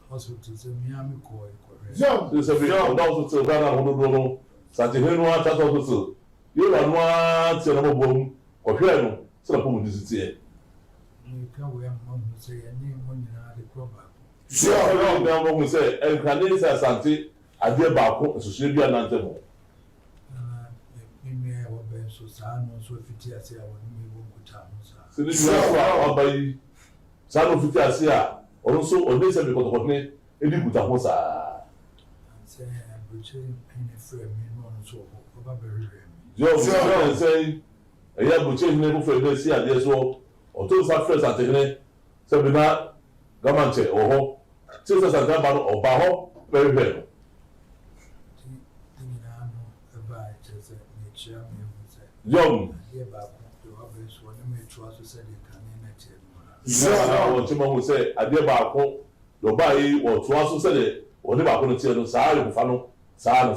hospital to Miami Koi. This is a also to Ghana Hono, Santiano, Tasso, you are one Senamo or Piano, Singapore visit here. You can wear mom who say a name when you are the crop. Sure, now we say, and Canisa Santi, I dear Baco, so she'll be an anthem. May have been so sad, so if it is here, when we won't go down. So this is by San of Fitasia, also on this because of me, any good Amosa. Say, I'm between any frame, so very. You're saying, a young Buchin never for this year, yes, or those are first at the Sabina Gamanche or Sisters and Gaman or Baho, very well. Young, Chima will say, I dear Baco, your body or Tuasu said it, or never going to tell us, I will follow, San